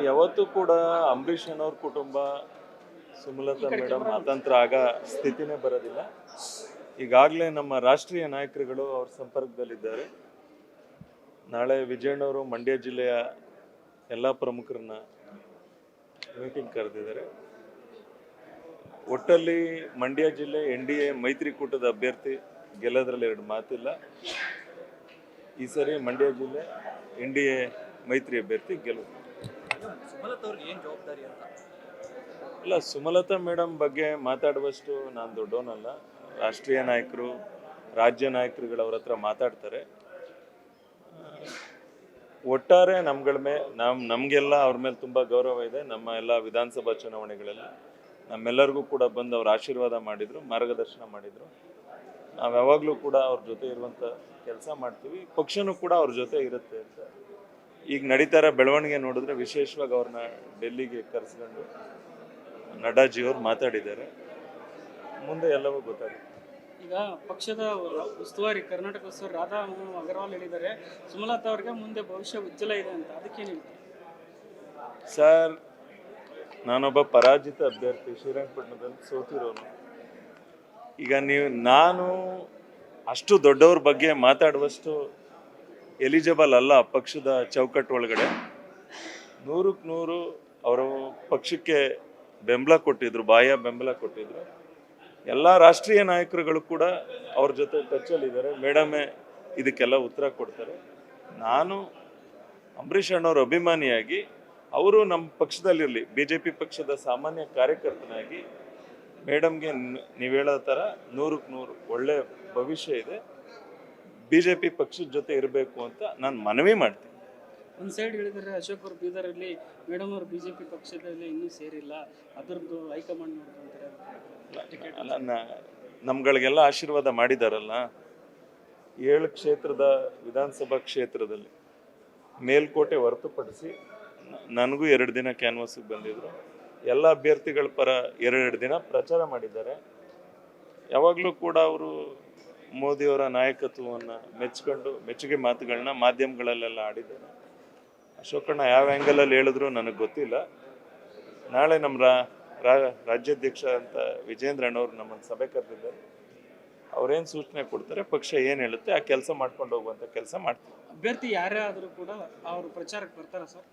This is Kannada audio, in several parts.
ಯಾವತ್ತೂ ಕೂಡ ಅಂಬರೀಷ್ ಅನ್ನೋರ್ ಕುಟುಂಬ ಸುಮಲತಾ ಮೇಡಮ್ ಅತಂತ್ರ ಆಗ ಸ್ಥಿತಿನೇ ಬರೋದಿಲ್ಲ. ಈಗಾಗಲೇ ನಮ್ಮ ರಾಷ್ಟ್ರೀಯ ನಾಯಕರುಗಳು ಅವ್ರ ಸಂಪರ್ಕದಲ್ಲಿದ್ದಾರೆ. ನಾಳೆ ವಿಜಯಣ್ಣವರು ಮಂಡ್ಯ ಜಿಲ್ಲೆಯ ಎಲ್ಲ ಪ್ರಮುಖರನ್ನ ಮೀಟಿಂಗ್ ಕರೆದಿದ್ದಾರೆ. ಒಟ್ಟಲ್ಲಿ ಮಂಡ್ಯ ಜಿಲ್ಲೆ NDA ಮೈತ್ರಿಕೂಟದ ಅಭ್ಯರ್ಥಿ ಗೆಲ್ಲೋದ್ರಲ್ಲಿ ಎರಡು ಮಾತಿಲ್ಲ. ಈ ಸರಿ ಮಂಡ್ಯ ಜಿಲ್ಲೆ NDA ಮೈತ್ರಿ ಅಭ್ಯರ್ಥಿ ಗೆಲ್ಲುವುದು. ಇಲ್ಲ, ಸುಮಲತಾ ಮೇಡಮ್ ಬಗ್ಗೆ ಮಾತಾಡುವಷ್ಟು ನಾನು ದೊಡ್ಡವನಲ್ಲ. ರಾಷ್ಟ್ರೀಯ ನಾಯಕರು, ರಾಜ್ಯ ನಾಯಕರುಗಳು ಅವ್ರ ಹತ್ರ ಮಾತಾಡ್ತಾರೆ. ಒಟ್ಟಾರೆ ನಮಗೆಲ್ಲ ಅವ್ರ ಮೇಲೆ ತುಂಬ ಗೌರವ ಇದೆ. ನಮ್ಮ ಎಲ್ಲ ವಿಧಾನಸಭಾ ಚುನಾವಣೆಗಳಲ್ಲಿ ನಮ್ಮೆಲ್ಲರಿಗೂ ಕೂಡ ಬಂದು ಅವ್ರ ಆಶೀರ್ವಾದ ಮಾಡಿದರು, ಮಾರ್ಗದರ್ಶನ ಮಾಡಿದರು. ನಾವು ಯಾವಾಗಲೂ ಕೂಡ ಅವ್ರ ಜೊತೆ ಇರುವಂಥ ಕೆಲಸ ಮಾಡ್ತೀವಿ. ಪಕ್ಷನೂ ಕೂಡ ಅವ್ರ ಜೊತೆ ಇರುತ್ತೆ ಅಂತ ಈಗ ನಡೀತಾರ ಬೆಳವಣಿಗೆ ನೋಡಿದ್ರೆ ವಿಶೇಷವಾಗಿ ಅವ್ರನ್ನ ಡೆಲ್ಲಿಗೆ ಕರೆಸ್ಕೊಂಡು ನಡ್ಡಾಜಿಯವ್ರು ಮಾತಾಡಿದ್ದಾರೆ. ಮುಂದೆ ಎಲ್ಲವೂ ಗೊತ್ತಾಗುತ್ತೆ. ಈಗ ಪಕ್ಷದ ಉಸ್ತುವಾರಿ ಕರ್ನಾಟಕ ಉಸ್ತುವಾರಿ ರಾಧಾ ಅಗರ್ವಾಲ್ ಹೇಳಿದ್ದಾರೆ ಸುಮಲತಾ ಅವರಿಗೆ ಮುಂದೆ ಭವಿಷ್ಯ ಉಜ್ವಲ ಇದೆ ಅಂತ. ಅದಕ್ಕೇನು ಹೇಳ್ತಾರೆ ಸರ್? ನಾನೊಬ್ಬ ಪರಾಜಿತ ಅಭ್ಯರ್ಥಿ, ಶ್ರೀರಂಗಪಟ್ಟಣದಲ್ಲಿ ಸೋತಿರೋನು. ಈಗ ನಾನು ಅಷ್ಟು ದೊಡ್ಡವ್ರ ಬಗ್ಗೆ ಮಾತಾಡುವಷ್ಟು ಎಲಿಜಿಬಲ್ ಅಲ್ಲ ಪಕ್ಷದ ಚೌಕಟ್ಟು ಒಳಗಡೆ. 100ಕ್ಕೆ 100 ಅವರು ಪಕ್ಷಕ್ಕೆ ಬೆಂಬಲ ಕೊಟ್ಟಿದ್ರು, ಬಾಹ್ಯ ಬೆಂಬಲ ಕೊಟ್ಟಿದ್ರು. ಎಲ್ಲ ರಾಷ್ಟ್ರೀಯ ನಾಯಕರುಗಳು ಕೂಡ ಅವ್ರ ಜೊತೆ ಟಚ್ಚಲ್ಲಿದ್ದಾರೆ. ಮೇಡಮೇ ಇದಕ್ಕೆಲ್ಲ ಉತ್ತರ ಕೊಡ್ತಾರೆ. ನಾನು ಅಂಬರೀಷ್ ಅಣ್ಣವ್ರ ಅಭಿಮಾನಿಯಾಗಿ, ಅವರು ನಮ್ಮ ಪಕ್ಷದಲ್ಲಿರಲಿ, BJP ಪಕ್ಷದ ಸಾಮಾನ್ಯ ಕಾರ್ಯಕರ್ತನಾಗಿ ಮೇಡಮ್ಗೆ ನೀವು ಹೇಳೋ ಥರ 100ಕ್ಕೆ 100 ಒಳ್ಳೆ ಭವಿಷ್ಯ ಇದೆ. BJP ಪಕ್ಷದ ಜೊತೆ ಇರಬೇಕು ಅಂತ ನಾನು ಮನವಿ ಮಾಡ್ತೀನಿ. ಒಂದು ಸೈಡ್ ಹೇಳಿದರೆ ಅಶೋಕ್ ಅವರು ಬೀದರಲ್ಲಿ ಮೇಡಮ್ ಅವರು BJP ಪಕ್ಷದಲ್ಲಿ ಇನ್ನೂ ಸೇರಿಲ್ಲ, ಅದರದ್ದು ಹೈಕಮಾಂಡ್ ನೋಡ್ಕೊಂತಾರೆ ಅಲ್ಲ, ನಮ್ಗಳಿಗೆಲ್ಲ ಆಶೀರ್ವಾದ ಮಾಡಿದಾರಲ್ಲ. 7 ಕ್ಷೇತ್ರದ ವಿಧಾನಸಭಾ ಕ್ಷೇತ್ರದಲ್ಲಿ ಮೇಲ್ಕೋಟೆ ಹೊರತುಪಡಿಸಿ ನನಗೂ 2 ದಿನ ಕ್ಯಾನ್ವಾಸಿಗೆ ಬಂದಿದ್ರು. ಎಲ್ಲ ಅಭ್ಯರ್ಥಿಗಳ ಪರ 2 ದಿನ ಪ್ರಚಾರ ಮಾಡಿದ್ದಾರೆ. ಯಾವಾಗಲೂ ಕೂಡ ಅವರು ಮೋದಿಯವರ ನಾಯಕತ್ವವನ್ನು ಮೆಚ್ಕೊಂಡು ಮೆಚ್ಚುಗೆ ಮಾತುಗಳನ್ನ ಮಾಧ್ಯಮಗಳಲ್ಲೆಲ್ಲ ಆಡಿದ್ದಾರೆ. ಅಶೋಕಣ್ಣ ಯಾವ ಆ್ಯಂಗಲಲ್ಲಿ ಹೇಳಿದ್ರು ನನಗೆ ಗೊತ್ತಿಲ್ಲ. ನಾಳೆ ನಮ್ಮ ರಾಜ್ಯಾಧ್ಯಕ್ಷ ಅಂತ ವಿಜೇಂದ್ರ ಅಣ್ಣವ್ರು ನಮ್ಮನ್ನು ಸಭೆ ಕರೆದಿದ್ದಾರೆ. ಅವ್ರೇನು ಸೂಚನೆ ಕೊಡ್ತಾರೆ, ಪಕ್ಷ ಏನು ಹೇಳುತ್ತೆ ಆ ಕೆಲಸ ಮಾಡ್ಕೊಂಡು ಹೋಗುವಂಥ ಕೆಲಸ ಮಾಡ್ತೀವಿ. ಅಭ್ಯರ್ಥಿ ಯಾರೇ ಆದರೂ ಕೂಡ ಅವರು ಪ್ರಚಾರಕ್ಕೆ ಬರ್ತಾರಾ ಸರ್?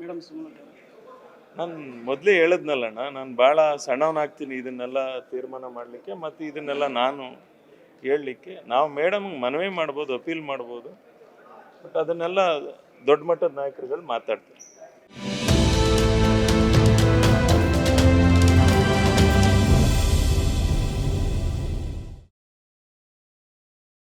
ಮೇಡಮ್ ಸುಮಲತಾ ನಾನು ಮೊದಲೇ ಹೇಳಿದ್ನಲ್ಲಣ್ಣ, ನಾನು ಭಾಳ ಸಣ್ಣವನಾಗ್ತೀನಿ ಇದನ್ನೆಲ್ಲ ತೀರ್ಮಾನ ಮಾಡಲಿಕ್ಕೆ, ಮತ್ತು ಇದನ್ನೆಲ್ಲ ನಾನು ಹೇಳಲಿಕ್ಕೆ. ನಾವು ಮೇಡಮ್ಗೆ ಮನವಿ ಮಾಡ್ಬೋದು, ಅಪೀಲ್ ಮಾಡ್ಬೋದು, ಬಟ್ ಅದನ್ನೆಲ್ಲ ದೊಡ್ಡ ಮಟ್ಟದ ನಾಯಕರುಗಳು ಮಾತಾಡ್ತಾರೆ.